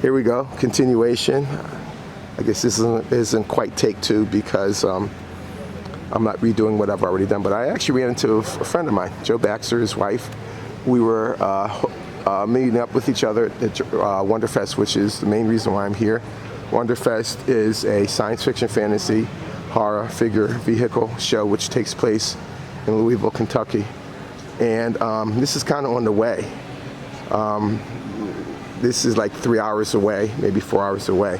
Here we go, continuation. I guess this isn't quite take two because I'm not redoing what I've already done, but I actually ran into a friend of mine, Joe Baxter, his wife. We were meeting up with each other at Wonderfest, which is the main reason why I'm here. Wonderfest is a science fiction, fantasy, horror figure vehicle show which takes place in Louisville, Kentucky. And this is kind of on the way. This is like 3 hours away, maybe 4 hours away.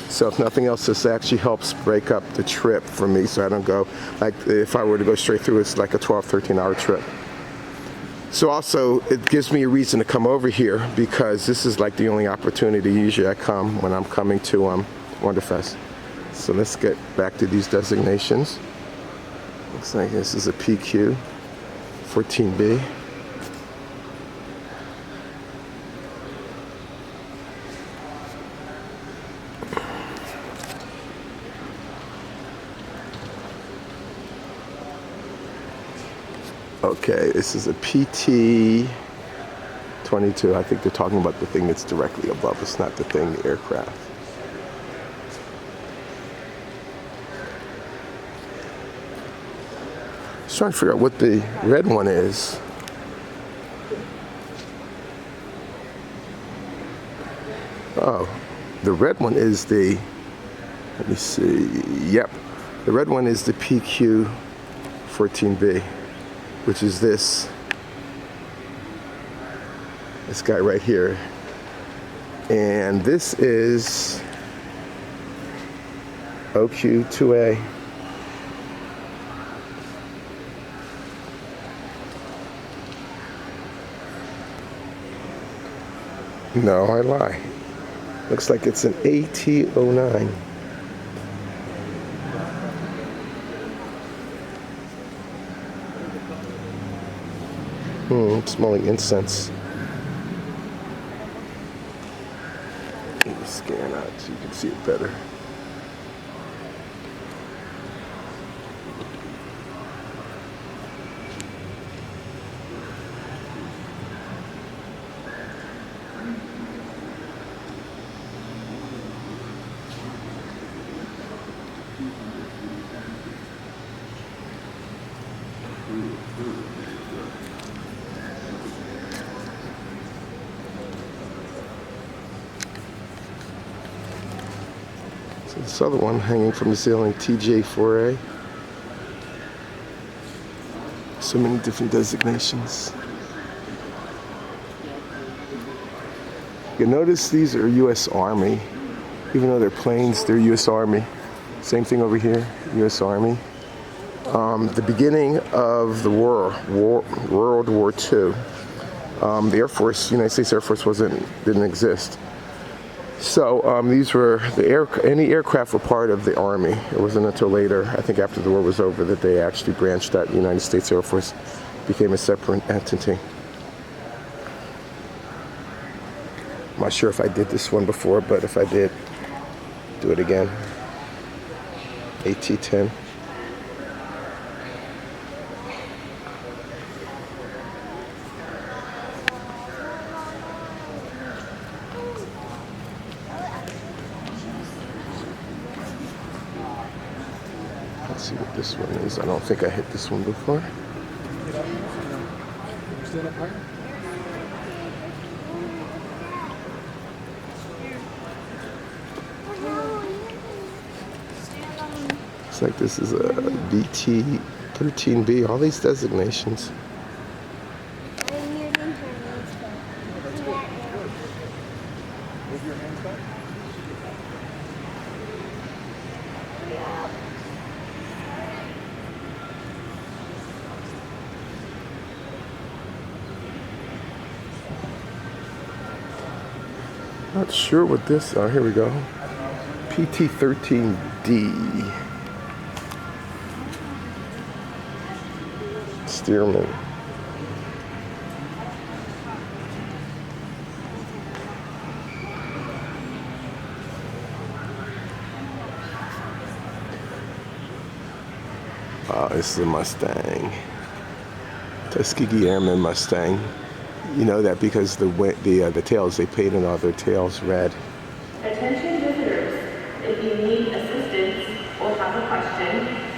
So if nothing else, this actually helps break up the trip for me so I don't go, like if I were to go straight through, it's like a 12, 13 hour trip. So also, it gives me a reason to come over here because this is like the only opportunity usually I come when I'm coming to Wonderfest. So let's get back to these designations. Looks like this is a PQ 14B. Okay, this is a PT 22. I think they're talking about the thing that's directly above. It's not the thing, the aircraft. Just trying to figure out what the red one is. Oh, the red one is the, let me see, yep. The red one is the PQ 14B, which is this guy right here. And this is OQ2A. No, I lie. Looks like it's an AT09. Smelling incense. Let me scan out so you can see it better. So this other one hanging from the ceiling, TJ4A. So many different designations. You notice these are US Army. Even though they're planes, they're US Army. Same thing over here, US Army. The beginning of the World War II, the Air Force, United States Air Force didn't exist. So these were any aircraft were part of the Army. It wasn't until later, I think after the war was over, that they actually branched out. The United States Air Force became a separate entity. I'm not sure if I did this one before, but if I did, do it again. AT-10. Let's see what this one is. I don't think I hit this one before. Looks like this is a BT-13B. All these designations. Not sure what this, oh, here we go. PT-13D. Stearman. This is a Mustang. Tuskegee Airman Mustang. You know that because the tails, they painted all their tails red. Attention visitors, if you need assistance or have a question,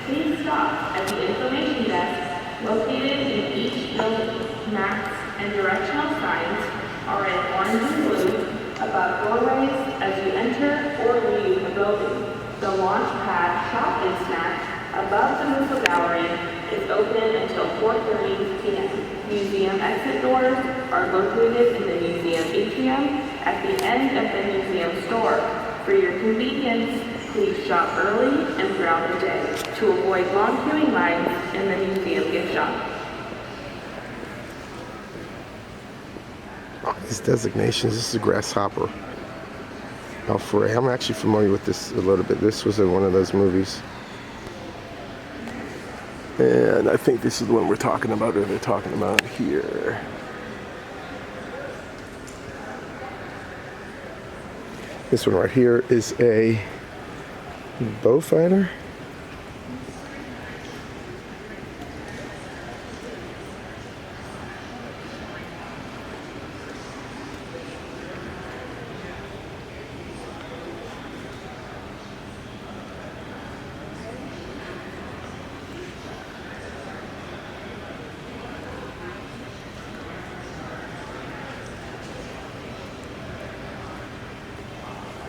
please stop at the information desk located in each building. Maps and directional signs are in orange and blue above doorways as you enter or leave the building. The launch pad shop and snack above the Musso Gallery is open until 4:30 p.m. Museum exit doors are located in the museum atrium at the end of the museum store. For your convenience, please shop early and throughout the day to avoid long queuing lines in the museum gift shop. These designations, this is a grasshopper. Alfred, I'm actually familiar with this a little bit. This was in one of those movies. And I think this is the one we're talking about, or they're talking about here. This one right here is a bow fighter.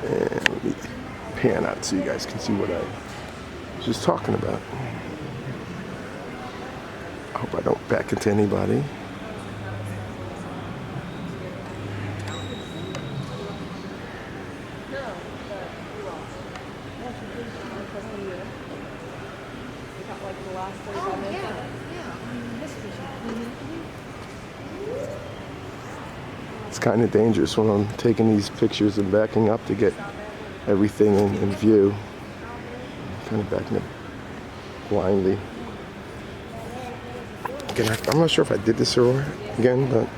And let me pan out so you guys can see what I was just talking about. I hope I don't back into anybody. It's kind of dangerous when I'm taking these pictures and backing up to get everything in view. I'm kind of backing up blindly. Again, I'm not sure if I did this or again, but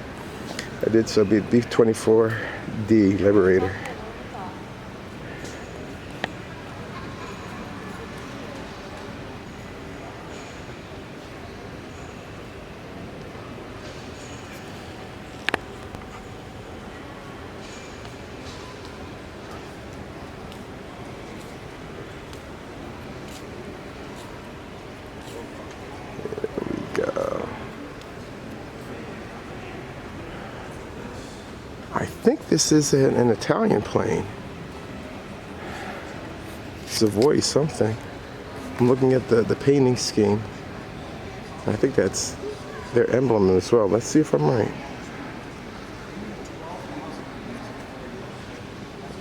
I did. So be B-24D Liberator. I think this is an Italian plane. Savoy something. I'm looking at the painting scheme. I think that's their emblem as well. Let's see if I'm right.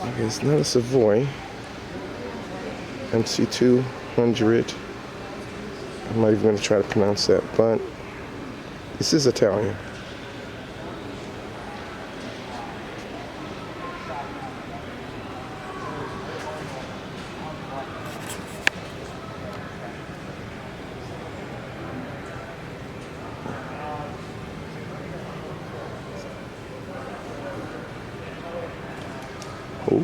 Okay, it's not a Savoy. MC200. I'm not even going to try to pronounce that, but this is Italian. Ooh.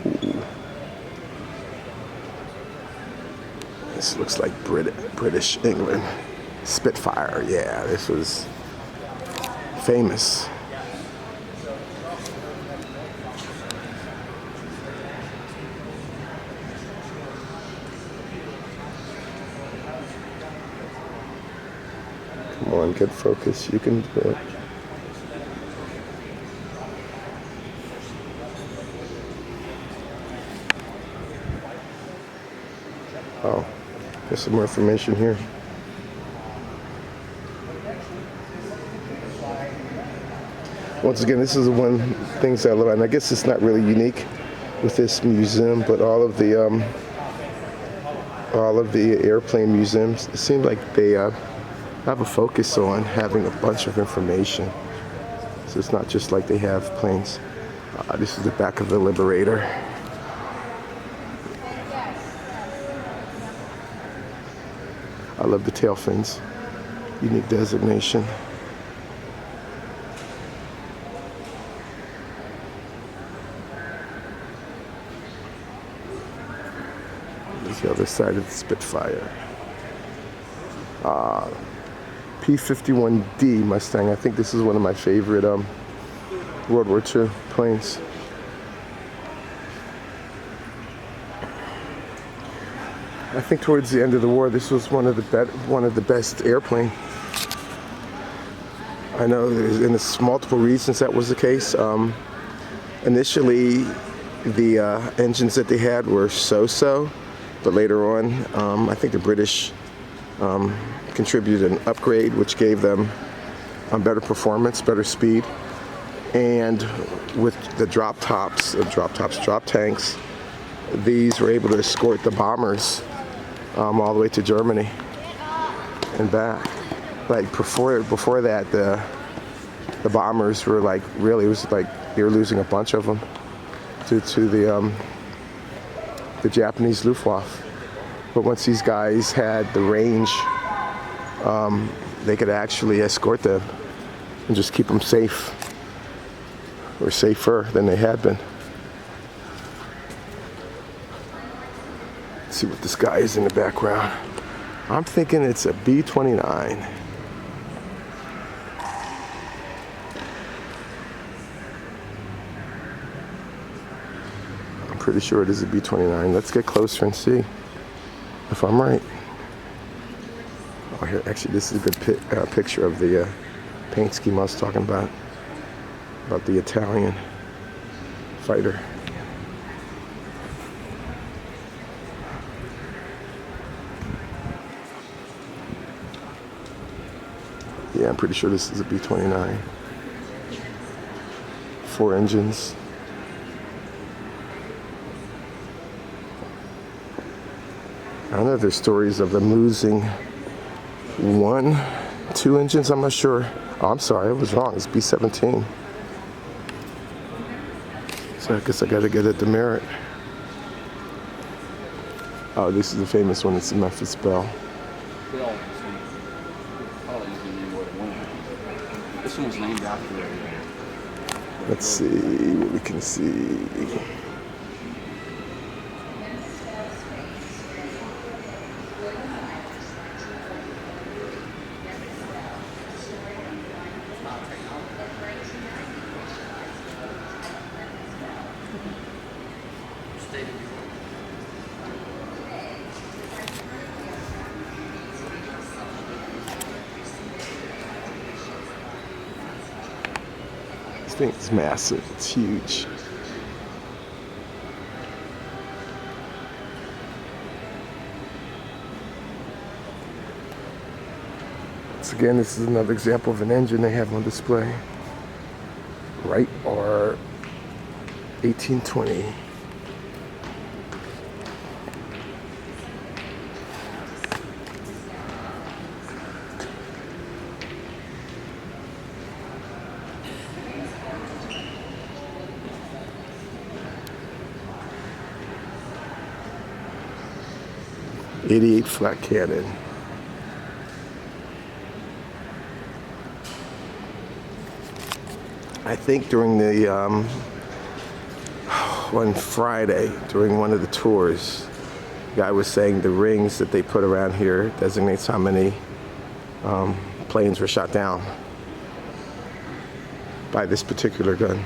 This looks like British England. Spitfire, yeah, this was famous. Come on, get focused, you can do it. Oh, there's some more information here. Once again, this is one of the things I love, and I guess it's not really unique with this museum, but all of the airplane museums, it seems like they have a focus on having a bunch of information. So it's not just like they have planes. This is the back of the Liberator. I love the tail fins. Unique designation. There's the other side of the Spitfire. P-51D Mustang. I think this is one of my favorite World War II planes. I think towards the end of the war, this was one of the best airplane. I know there's multiple reasons that was the case. Initially, the engines that they had were so-so, but later on, I think the British contributed an upgrade which gave them better performance, better speed, and with the drop tanks, these were able to escort the bombers all the way to Germany and back. Like before that, the bombers were like really, it was like they were losing a bunch of them due to the Japanese Luftwaffe. But once these guys had the range, they could actually escort them and just keep them safe, or safer than they had been. Let's see what this guy is in the background. I'm thinking it's a B-29. I'm pretty sure it is a B-29. Let's get closer and see if I'm right. Oh, here, actually, this is a good picture of the paint scheme I was talking about the Italian fighter. Yeah, I'm pretty sure this is a B-29. 4 engines. I know there's stories of them losing 2 engines, I'm not sure. Oh, I'm sorry, I was wrong. It's B-17. So I guess I gotta get a demerit. Oh, this is the famous one. It's the Memphis Belle. This one was named after it. Let's see what we can see. This thing is massive. It's huge. Once again, this is another example of an engine they have on display. Wright R 1820. .88 flat cannon. I think during the one Friday during one of the tours, the guy was saying the rings that they put around here designates how many planes were shot down by this particular gun.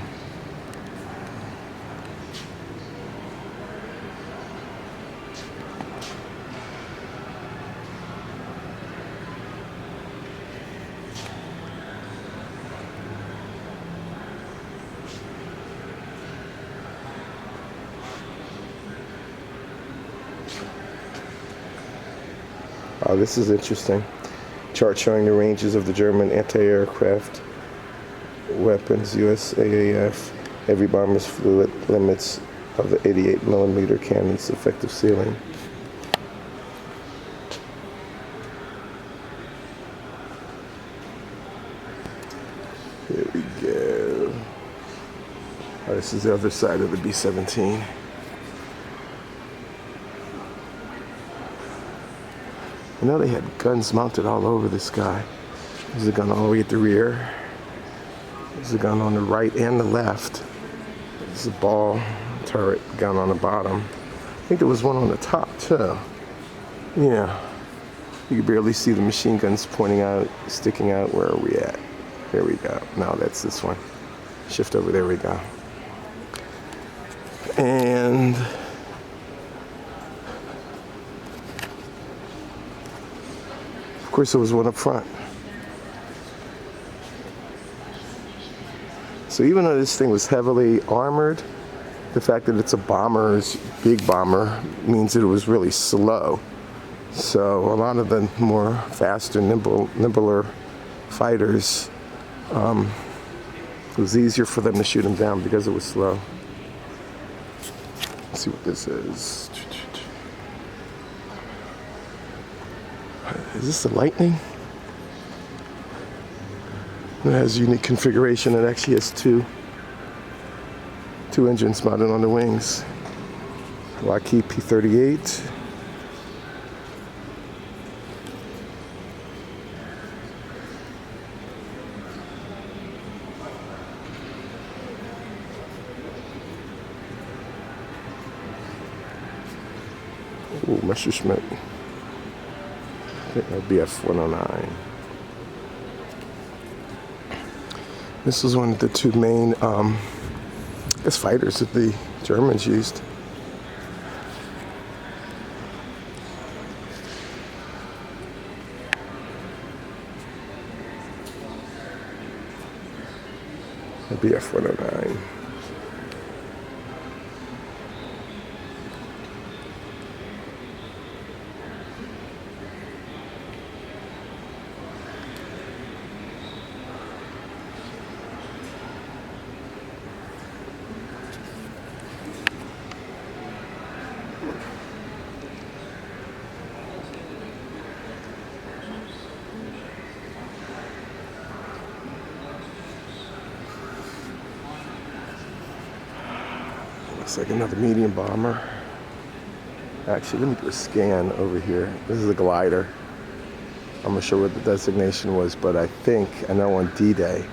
This is interesting. Chart showing the ranges of the German anti-aircraft weapons, USAF, heavy bombers fluid limits of the 88mm cannon's effective ceiling. Here we go. Oh, this is the other side of the B-17. I know they had guns mounted all over this guy. There's a gun all the way at the rear. There's a gun on the right and the left. There's a ball turret gun on the bottom. I think there was one on the top too. Yeah. You can barely see the machine guns pointing out, sticking out. Where are we at? There we go. No, that's this one. Shift over, there we go. And course, there was one up front. So even though this thing was heavily armored, the fact that it's a bomber's big bomber means that it was really slow. So a lot of the more faster, nimbler fighters, it was easier for them to shoot him down because it was slow. Let's see what this is. Is this the Lightning? It has a unique configuration. It actually has two engines mounted on the wings. Lockheed P-38. Ooh, Messerschmitt. I think that'd be F-109. This was one of the two main, fighters that the Germans used. That'd be F-109. Looks like another medium bomber. Actually, let me do a scan over here. This is a glider. I'm not sure what the designation was, but I know on D-Day,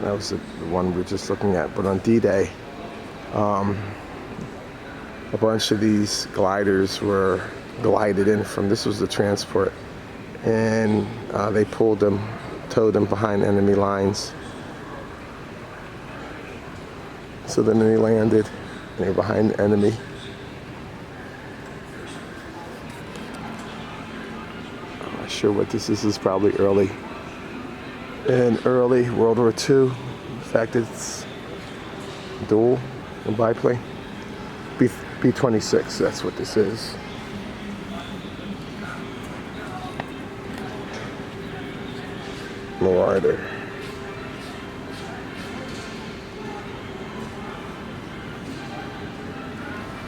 that was the one we were just looking at, but on D-Day, a bunch of these gliders were glided in from, this was the transport, and they towed them behind enemy lines. So then they landed, and they were behind the enemy. I'm not sure what this is. This is probably early World War II. In fact, it's dual and biplane. B-26, that's what this is. Marauder.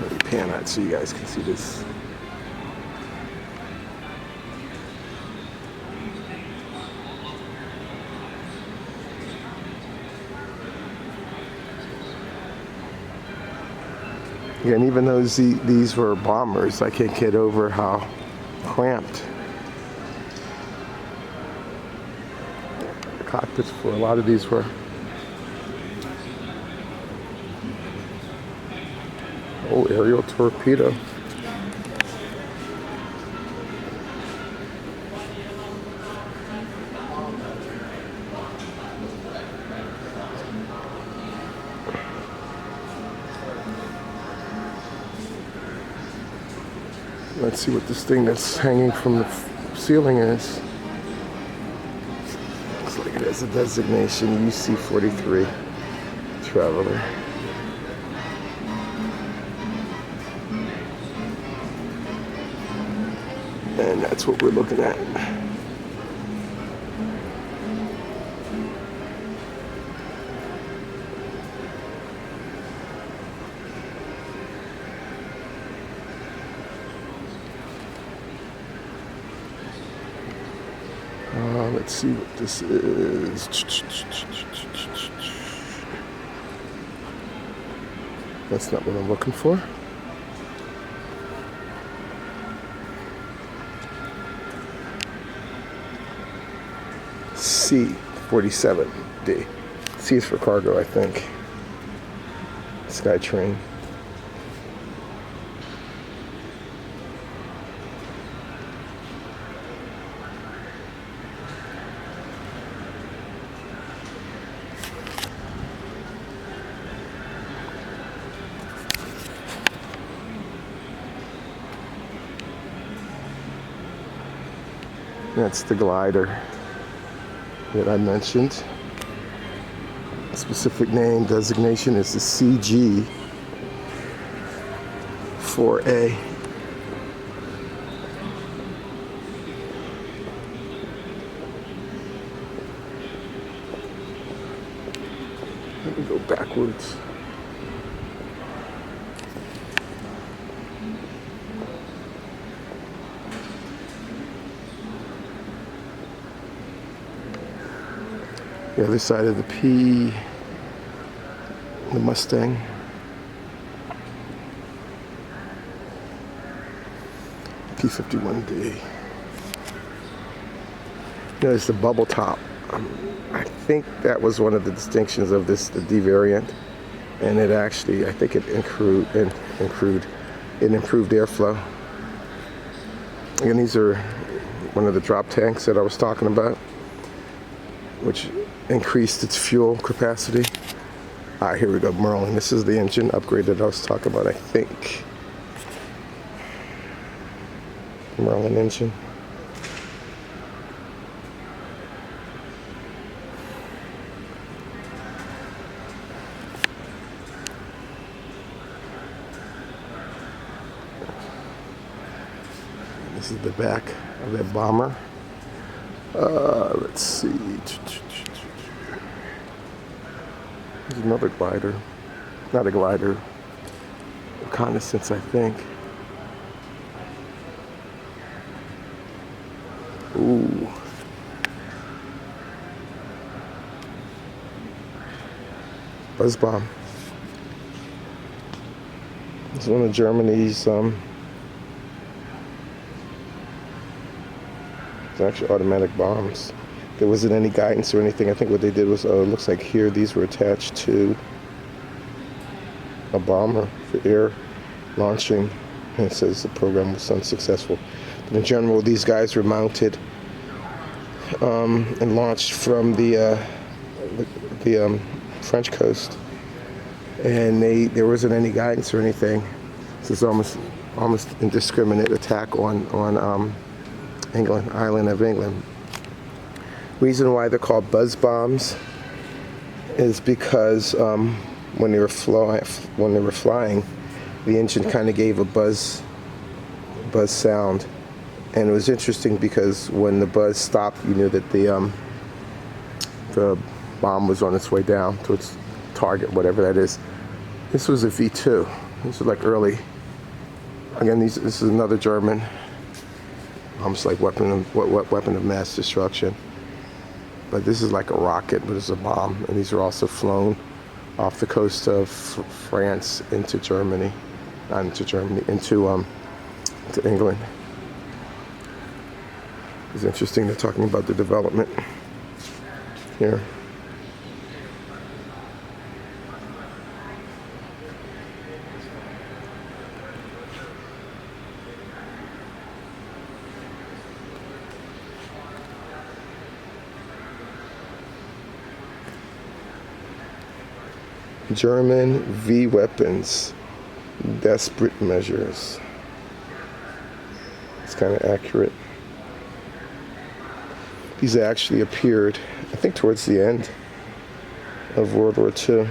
Let me pan out so you guys can see this. Yeah, and even though these were bombers, I can't get over how cramped the cockpits for a lot of these were. Oh, aerial torpedo. Let's see what this thing that's hanging from the ceiling is. Looks like it has a designation, UC-43 Traveler. And that's what we're looking at. Let's see what this is. That's not what I'm looking for. C-47D. C is for cargo, I think. Skytrain. That's the glider that I mentioned. Specific name designation is the CG-4A. Let me go backwards. The other side of the the Mustang. P-51D. Notice the bubble top. I think that was one of the distinctions of the D variant, and it actually, I think it improved airflow. Again, these are one of the drop tanks that I was talking about, which increased its fuel capacity. All right, here we go, Merlin. This is the engine upgrade that I was talking about, I think. Merlin engine. This is the back of that bomber. Let's see. There's another glider. Not a glider. Reconnaissance, I think. Ooh. Buzz bomb. It's one of Germany's it's actually automatic bombs. There wasn't any guidance or anything. I think what they did was, it looks like here these were attached to a bomber for air launching, and it says the program was unsuccessful. But in general, these guys were mounted and launched from the French coast, and there wasn't any guidance or anything. This is almost indiscriminate attack on England, island of England. Reason why they're called buzz bombs is because when they were flying, the engine kind of gave a buzz sound, and it was interesting because when the buzz stopped, you knew that the bomb was on its way down to its target, whatever that is. This was a V2. This was like early. Again, this is another German, almost like weapon of mass destruction. But this is like a rocket, but it's a bomb. And these are also flown off the coast of France into Germany, not into Germany, into England. It's interesting they're talking about the development here. German V weapons, desperate measures. It's kind of accurate. These actually appeared, I think, towards the end of World War II.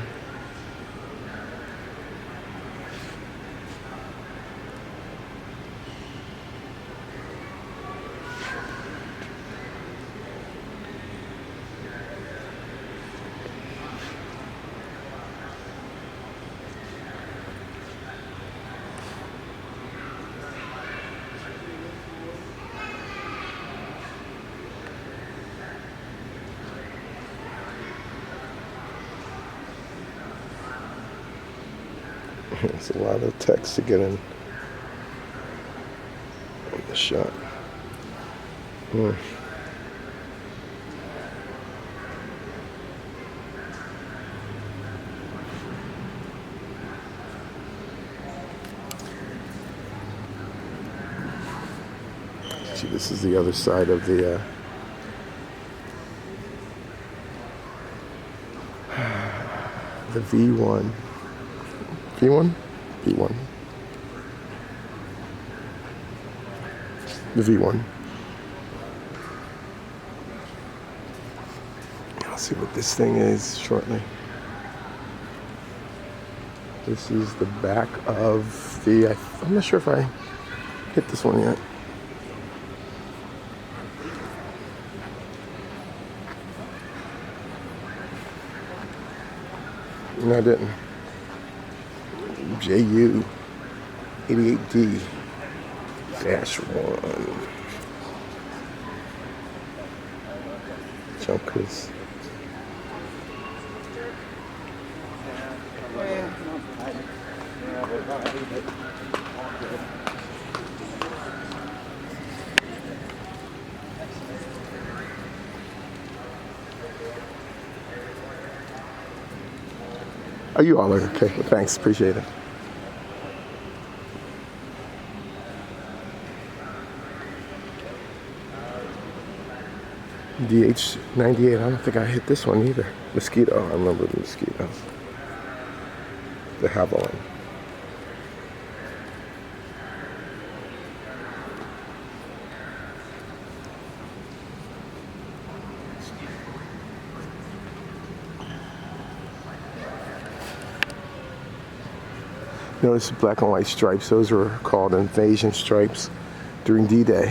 It's a lot of text to get in the shot. See, this is the other side of the V1. V1? V1. The V1. See what this thing is shortly. This is the back of the, I'm not sure if I hit this one yet. No, I didn't. JU 88D-1. Junkers. Oh, you all are okay. Well, thanks, appreciate it. DH-98, I don't think I hit this one either. Mosquito, I remember the mosquito. The Havilland. Notice the black and white stripes. Those were called invasion stripes during D-Day,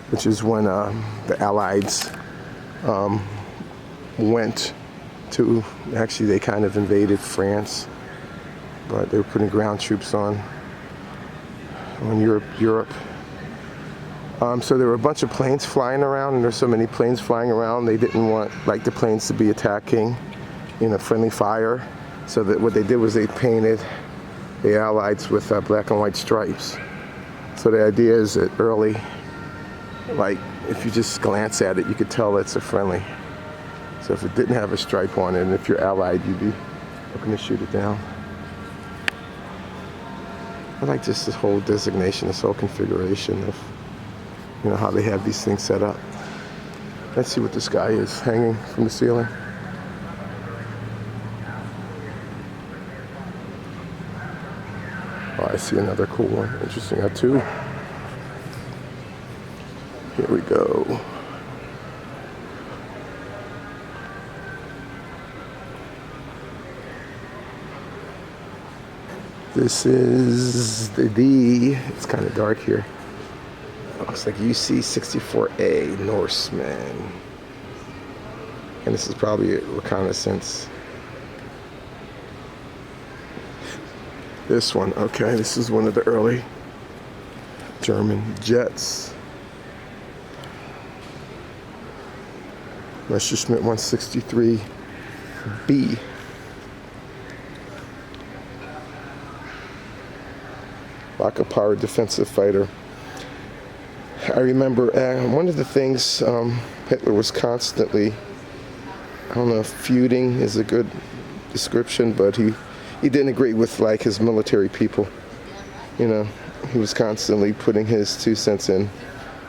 which is when the Allies went to, actually they kind of invaded France, but they were putting ground troops on Europe. So there were a bunch of planes flying around, and there's so many planes flying around, they didn't want the planes to be attacking in a friendly fire. So that what they did was they painted the Allies with black and white stripes. So the idea is that early, if you just glance at it, you could tell it's a friendly. So if it didn't have a stripe on it, and if you're Allied, you'd be looking to shoot it down. I like just this whole designation, this whole configuration of, how they have these things set up. Let's see what this guy is hanging from the ceiling. Oh, I see another cool one. Interesting. I have two. Here we go. This is the D. It's kind of dark here. It looks like UC-64A Norseman. And this is probably a reconnaissance. This one, okay, this is one of the early German jets. Messerschmitt 163B. Rocket-powered defensive fighter. I remember one of the things Hitler was constantly, I don't know if feuding is a good description, but he didn't agree with his military people. He was constantly putting his 2 cents in,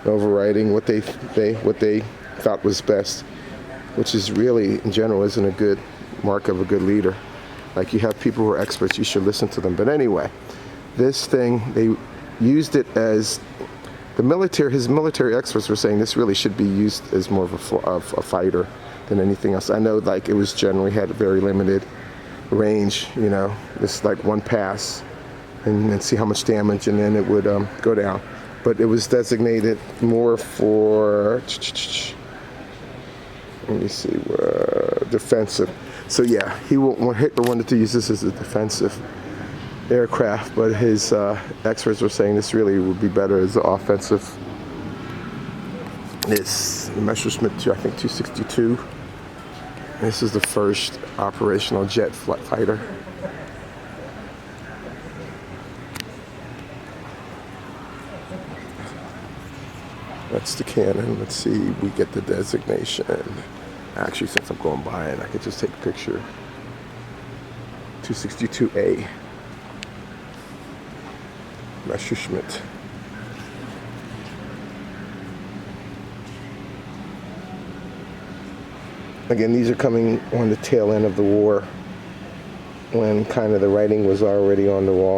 overriding what they thought was best, which is really in general isn't a good mark of a good leader. You have people who are experts, you should listen to them. But anyway, this thing, they used it as his military experts were saying this really should be used as more of a fighter than anything else. I know it was generally had a very limited range, this one pass and see how much damage, and then it would go down. But it was designated more for, let me see, defensive. So yeah, Hitler wanted to use this as a defensive aircraft, but his experts were saying this really would be better as an offensive. This Messerschmitt, I think 262. This is the first operational jet fighter. That's the cannon. Let's see, we get the designation. Actually, since I'm going by it, I could just take a picture. 262A. Messerschmitt. Again, these are coming on the tail end of the war, when kind of the writing was already on the wall.